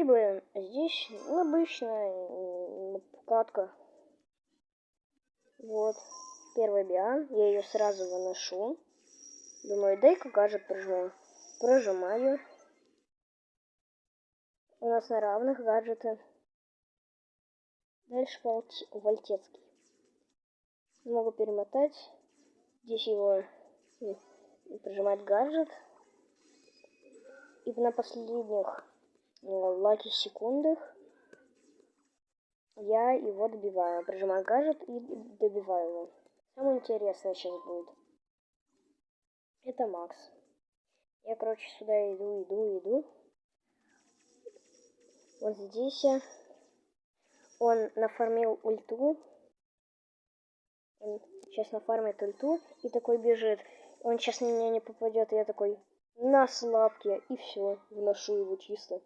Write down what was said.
вроде бы здесь обычная катка. Вот. Первый биом. Я ее сразу выношу. Думаю, дай-ка гаджет прожму. Прожимаю. У нас на равных гаджеты. Дальше Вольтецкий. Могу перемотать. Здесь его прожимать гаджет. И на последних лаки секундах я его добиваю. Прожимаю гаджет и добиваю его. Самое интересное сейчас будет. Это Макс. Я, короче, сюда иду. Вот здесь он нафармил ульту. Он сейчас нафармит ульту и такой бежит. Он сейчас на меня не попадет. И я такой на слабке. И все. Вношу его чисто.